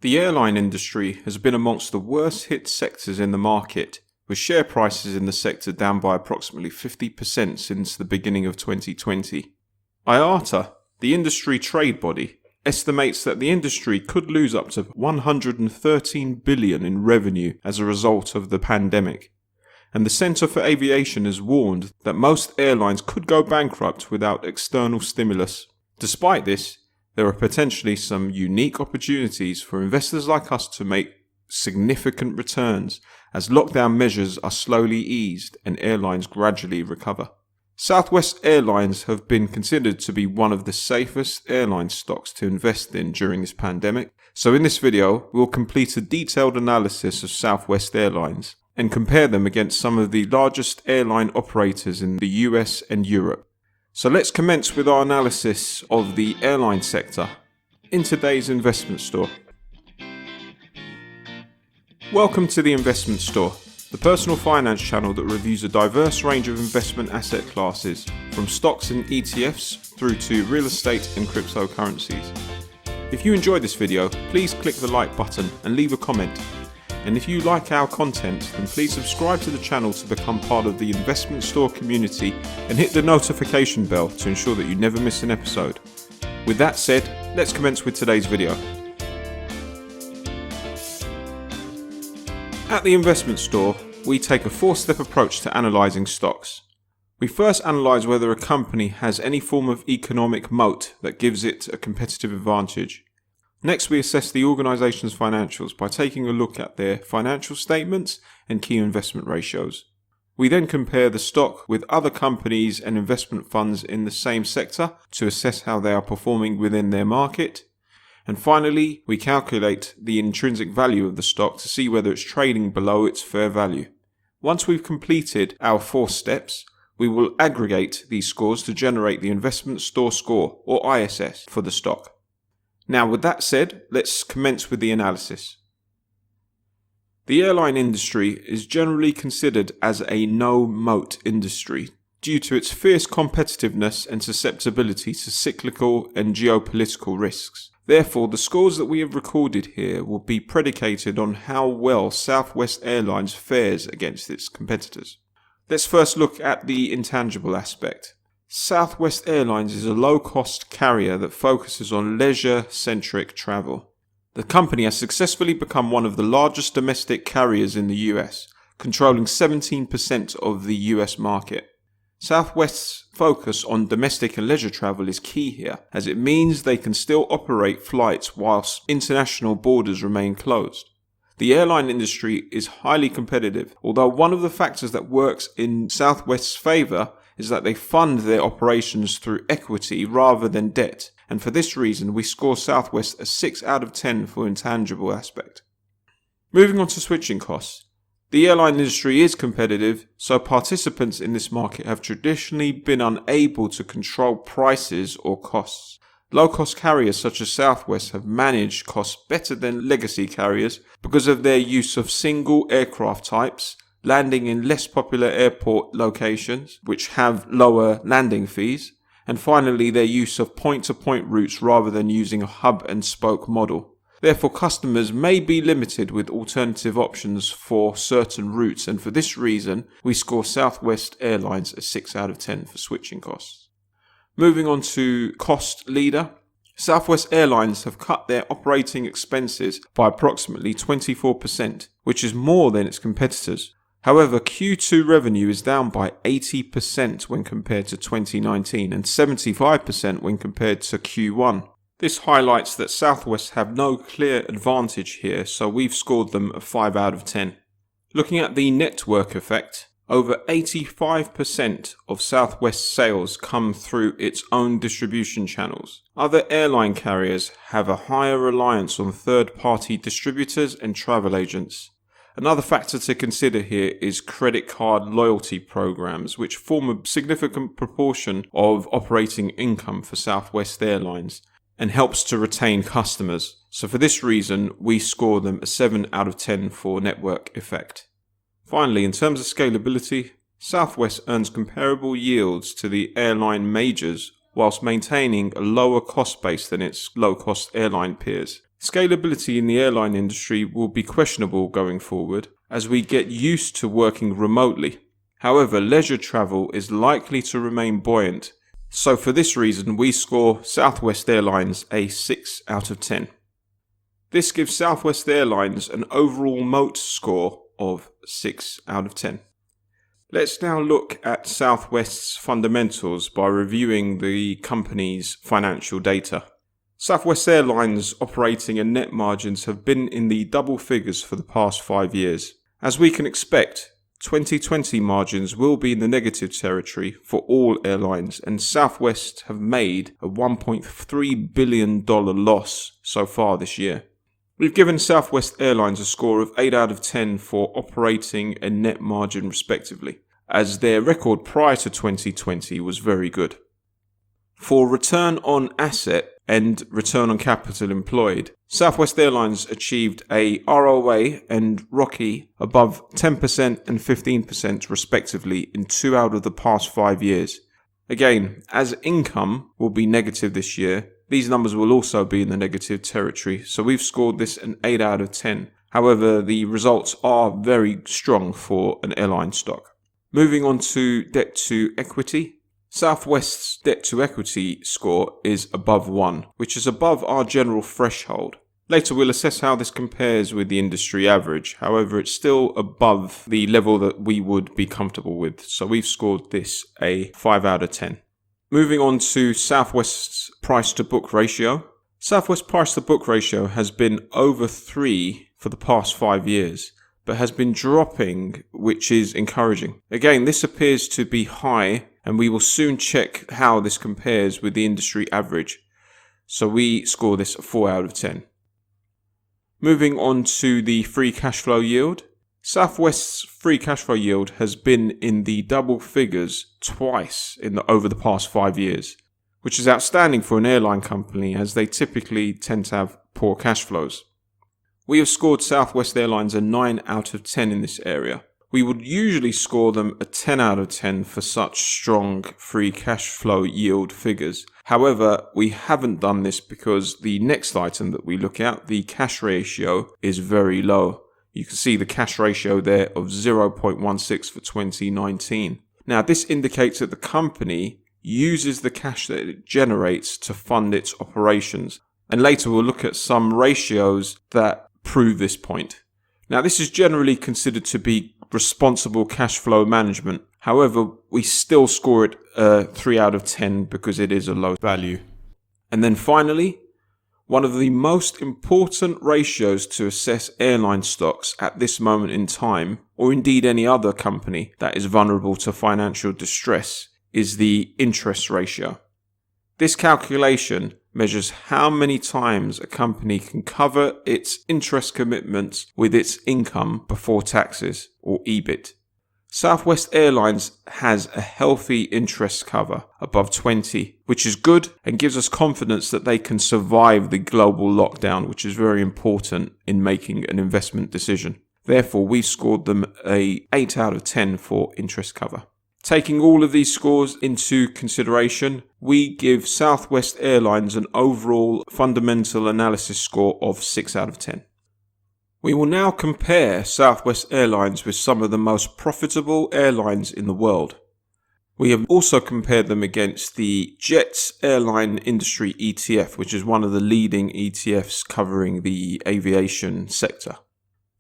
The airline industry has been amongst the worst hit sectors in the market, with share prices in the sector down by approximately 50% since the beginning of 2020. IATA, the industry trade body, estimates that the industry could lose up to $113 billion in revenue as a result of the pandemic. And the Centre for Aviation has warned that most airlines could go bankrupt without external stimulus. Despite this, there are potentially some unique opportunities for investors like us to make significant returns as lockdown measures are slowly eased and airlines gradually recover. Southwest Airlines have been considered to be one of the safest airline stocks to invest in during this pandemic. So in this video, we'll complete a detailed analysis of Southwest Airlines and compare them against some of the largest airline operators in the US and Europe. So let's commence with our analysis of the airline sector in today's investment store. Welcome to the Investment Store, the personal finance channel that reviews a diverse range of investment asset classes, from stocks and ETFs through to real estate and cryptocurrencies. If you enjoyed this video, please click the like button and leave a comment. And if you like our content, then please subscribe to the channel to become part of the Investment Store community and hit the notification bell to ensure that you never miss an episode. With that said, let's commence with today's video. At the Investment Store, we take a four-step approach to analysing stocks. We first analyse whether a company has any form of economic moat that gives it a competitive advantage. Next, we assess the organisation's financials by taking a look at their financial statements and key investment ratios. We then compare the stock with other companies and investment funds in the same sector to assess how they are performing within their market. And finally, we calculate the intrinsic value of the stock to see whether it's trading below its fair value. Once we've completed our 4 steps, we will aggregate these scores to generate the Investment Store score, or ISS, for the stock. Now, with that said, let's commence with the analysis. The airline industry is generally considered as a no-moat industry due to its fierce competitiveness and susceptibility to cyclical and geopolitical risks. Therefore, the scores that we have recorded here will be predicated on how well Southwest Airlines fares against its competitors. Let's first look at the intangible aspect. Southwest Airlines is a low-cost carrier that focuses on leisure-centric travel. The company has successfully become one of the largest domestic carriers in the US, controlling 17% of the US market. Southwest's focus on domestic and leisure travel is key here, as it means they can still operate flights whilst international borders remain closed. The airline industry is highly competitive, although one of the factors that works in Southwest's favour is that they fund their operations through equity rather than debt, and for this reason we score Southwest a 6 out of 10 for intangible aspect. Moving on to switching costs. The airline industry is competitive, so participants in this market have traditionally been unable to control prices or costs. Low-cost carriers such as Southwest have managed costs better than legacy carriers because of their use of single aircraft types, landing in less popular airport locations, which have lower landing fees, and finally their use of point-to-point routes rather than using a hub-and-spoke model. Therefore, customers may be limited with alternative options for certain routes, and for this reason, we score Southwest Airlines a 6 out of 10 for switching costs. Moving on to cost leader. Southwest Airlines have cut their operating expenses by approximately 24%, which is more than its competitors. However, Q2 revenue is down by 80% when compared to 2019 and 75% when compared to Q1. This highlights that Southwest have no clear advantage here, so we've scored them a 5 out of 10. Looking at the network effect, over 85% of Southwest sales come through its own distribution channels. Other airline carriers have a higher reliance on third-party distributors and travel agents. Another factor to consider here is credit card loyalty programs, which form a significant proportion of operating income for Southwest Airlines and helps to retain customers. So for this reason, we score them a 7 out of 10 for network effect. Finally, in terms of scalability, Southwest earns comparable yields to the airline majors whilst maintaining a lower cost base than its low-cost airline peers. Scalability in the airline industry will be questionable going forward as we get used to working remotely. However, leisure travel is likely to remain buoyant. So for this reason, we score Southwest Airlines a 6 out of 10. This gives Southwest Airlines an overall Moat score of 6 out of 10. Let's now look at Southwest's fundamentals by reviewing the company's financial data. Southwest Airlines operating and net margins have been in the double figures for the past 5 years. As we can expect, 2020 margins will be in the negative territory for all airlines, and Southwest have made a $1.3 billion loss so far this year. We've given Southwest Airlines a score of 8 out of 10 for operating and net margin respectively, as their record prior to 2020 was very good. For return on asset and return on capital employed, Southwest Airlines achieved a ROA and ROCE above 10% and 15% respectively in 2 out of the past 5 years. Again, as income will be negative this year, these numbers will also be in the negative territory, so we've scored this an 8 out of 10. However, the results are very strong for an airline stock. Moving on to debt to equity. Southwest's debt to equity score is above 1, which is above our general threshold. Later we'll assess how this compares with the industry average. However, it's still above the level that we would be comfortable with, so we've scored this a 5 out of 10. Moving on to Southwest's price to book ratio. Southwest price to book ratio has been over 3 for the past 5 years, but has been dropping, which is encouraging. Again, this appears to be high, and we will soon check how this compares with the industry average. So we score this a 4 out of 10. Moving on to the free cash flow yield. Southwest's free cash flow yield has been in the double figures twice over the past 5 years, which is outstanding for an airline company as they typically tend to have poor cash flows. We have scored Southwest Airlines a 9 out of 10 in this area. We would usually score them a 10 out of 10 for such strong free cash flow yield figures. However, we haven't done this because the next item that we look at, the cash ratio, is very low. You can see the cash ratio there of 0.16 for 2019. Now, this indicates that the company uses the cash that it generates to fund its operations. And later we'll look at some ratios that prove this point. Now, this is generally considered to be responsible cash flow management. However, we still score it a 3 out of 10 because it is a low value. And then finally, one of the most important ratios to assess airline stocks at this moment in time, or indeed any other company that is vulnerable to financial distress, is the interest ratio. This calculation measures how many times a company can cover its interest commitments with its income before taxes, or EBIT. Southwest Airlines has a healthy interest cover above 20, which is good and gives us confidence that they can survive the global lockdown, which is very important in making an investment decision. Therefore, we've scored them a 8 out of 10 for interest cover. Taking all of these scores into consideration, we give Southwest Airlines an overall fundamental analysis score of 6 out of 10. We will now compare Southwest Airlines with some of the most profitable airlines in the world. We have also compared them against the Jet Airline Industry ETF, which is one of the leading ETFs covering the aviation sector.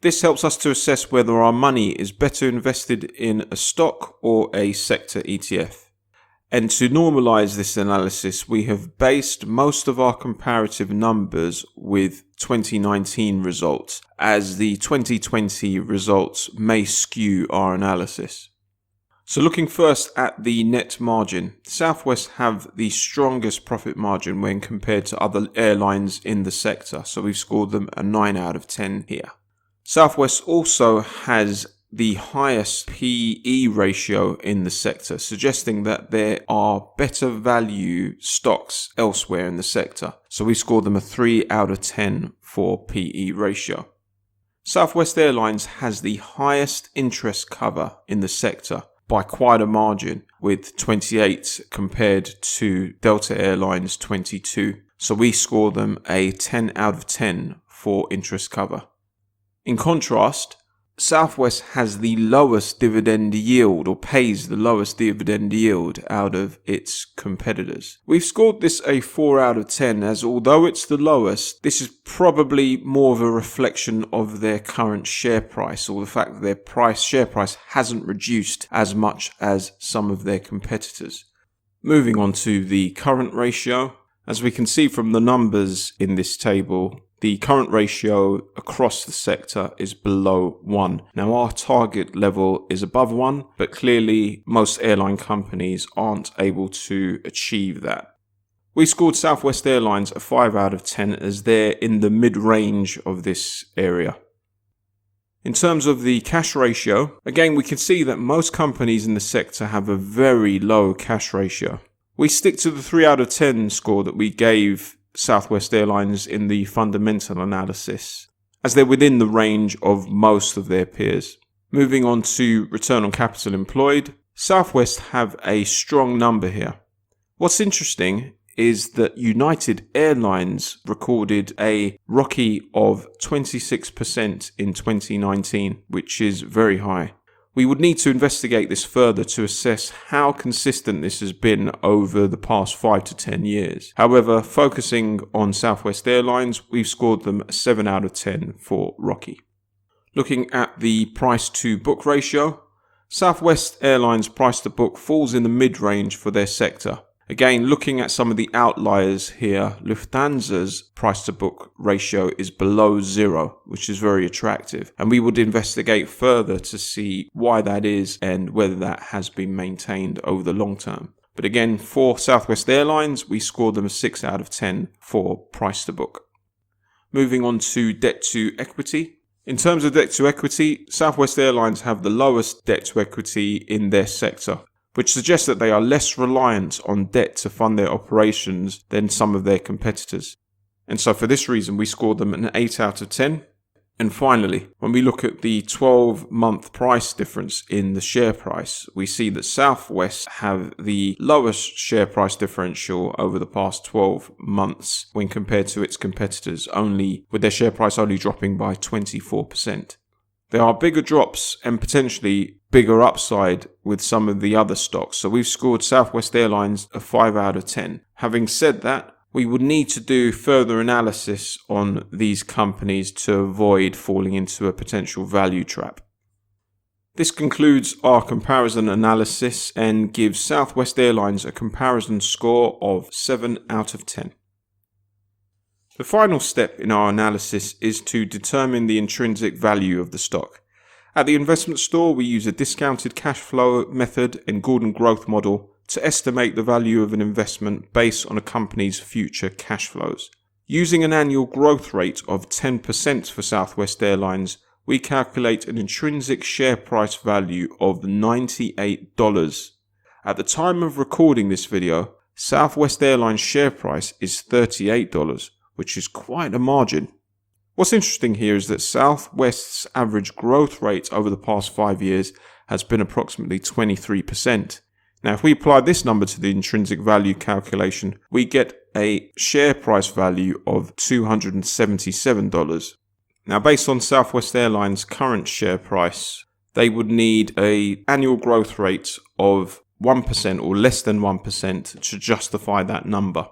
This helps us to assess whether our money is better invested in a stock or a sector ETF. And to normalize this analysis, we have based most of our comparative numbers with 2019 results, as the 2020 results may skew our analysis. So looking first at the net margin, Southwest have the strongest profit margin when compared to other airlines in the sector, so we've scored them a 9 out of 10 here. Southwest also has the highest PE ratio in the sector, suggesting that there are better value stocks elsewhere in the sector. So we scored them a 3 out of 10 for PE ratio. Southwest Airlines has the highest interest cover in the sector by quite a margin, with 28 compared to Delta Airlines 22. so we score them a 10 out of 10 for interest cover. In contrast, Southwest has the lowest dividend yield, or pays the lowest dividend yield out of its competitors. We've scored this a 4 out of 10, as although it's the lowest, this is probably more of a reflection of their current share price, or the fact that their share price hasn't reduced as much as some of their competitors. Moving on to the current ratio. As we can see from the numbers in this table, the current ratio across the sector is below 1. Now, our target level is above 1, but clearly most airline companies aren't able to achieve that. We scored Southwest Airlines a 5 out of 10 as they're in the mid-range of this area. In terms of the cash ratio, again, we can see that most companies in the sector have a very low cash ratio. We stick to the 3 out of 10 score that we gave Southwest Airlines in the fundamental analysis, as they're within the range of most of their peers. Moving on to return on capital employed, Southwest have a strong number here. What's interesting is that United Airlines recorded a ROCE of 26% in 2019, which is very high. We would need to investigate this further to assess how consistent this has been over the past 5 to 10 years. However, focusing on Southwest Airlines, we've scored them a 7 out of 10 for ROCE. Looking at the price to book ratio, Southwest Airlines price to book falls in the mid-range for their sector. Again, looking at some of the outliers here, Lufthansa's price to book ratio is below 0, which is very attractive. And we would investigate further to see why that is and whether that has been maintained over the long term. But again, for Southwest Airlines, we scored them a 6 out of 10 for price to book. Moving on to debt to equity. In terms of debt to equity, Southwest Airlines have the lowest debt to equity in their sector, which suggests that they are less reliant on debt to fund their operations than some of their competitors. And so for this reason, we scored them an 8 out of 10. And finally, when we look at the 12-month price difference in the share price, we see that Southwest have the lowest share price differential over the past 12 months when compared to its competitors, with their share price only dropping by 24%. There are bigger drops and potentially bigger upside with some of the other stocks. So we've scored Southwest Airlines a 5 out of 10. Having said that, we would need to do further analysis on these companies to avoid falling into a potential value trap. This concludes our comparison analysis and gives Southwest Airlines a comparison score of 7 out of 10. The final step in our analysis is to determine the intrinsic value of the stock. At the investment store, we use a discounted cash flow method and Gordon growth model to estimate the value of an investment based on a company's future cash flows. Using an annual growth rate of 10% for Southwest Airlines, we calculate an intrinsic share price value of $98. At the time of recording this video, Southwest Airlines share price is $38. Which is quite a margin. What's interesting here is that Southwest's average growth rate over the past 5 years has been approximately 23%. Now, if we apply this number to the intrinsic value calculation, we get a share price value of $277. Now, based on Southwest Airlines' current share price, they would need an annual growth rate of 1% or less than 1% to justify that number.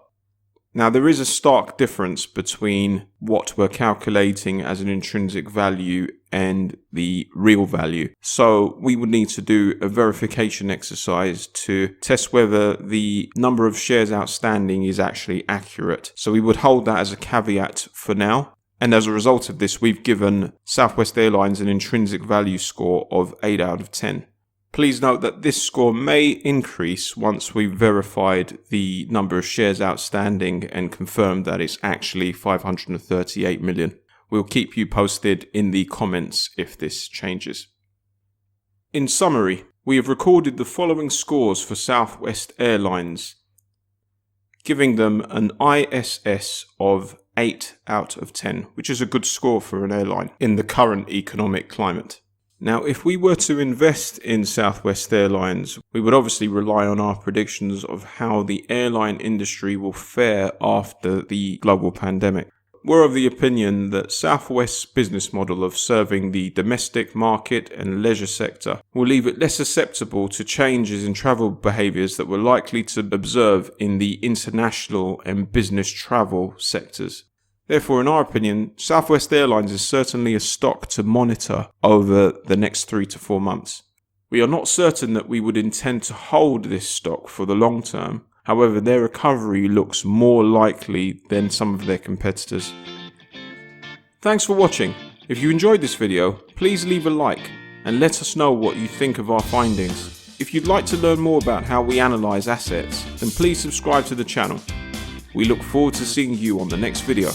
Now, there is a stark difference between what we're calculating as an intrinsic value and the real value. So we would need to do a verification exercise to test whether the number of shares outstanding is actually accurate. So we would hold that as a caveat for now. And as a result of this, we've given Southwest Airlines an intrinsic value score of 8 out of 10. Please note that this score may increase once we've verified the number of shares outstanding and confirmed that it's actually 538 million. We'll keep you posted in the comments if this changes. In summary, we have recorded the following scores for Southwest Airlines, giving them an ISS of 8 out of 10, which is a good score for an airline in the current economic climate. Now, if we were to invest in Southwest Airlines, we would obviously rely on our predictions of how the airline industry will fare after the global pandemic. We're of the opinion that Southwest's business model of serving the domestic market and leisure sector will leave it less susceptible to changes in travel behaviours that we're likely to observe in the international and business travel sectors. Therefore, in our opinion, Southwest Airlines is certainly a stock to monitor over the next 3 to 4 months. We are not certain that we would intend to hold this stock for the long term. However, their recovery looks more likely than some of their competitors. Thanks for watching. If you enjoyed this video, please leave a like and let us know what you think of our findings. If you'd like to learn more about how we analyse assets, then please subscribe to the channel. We look forward to seeing you on the next video.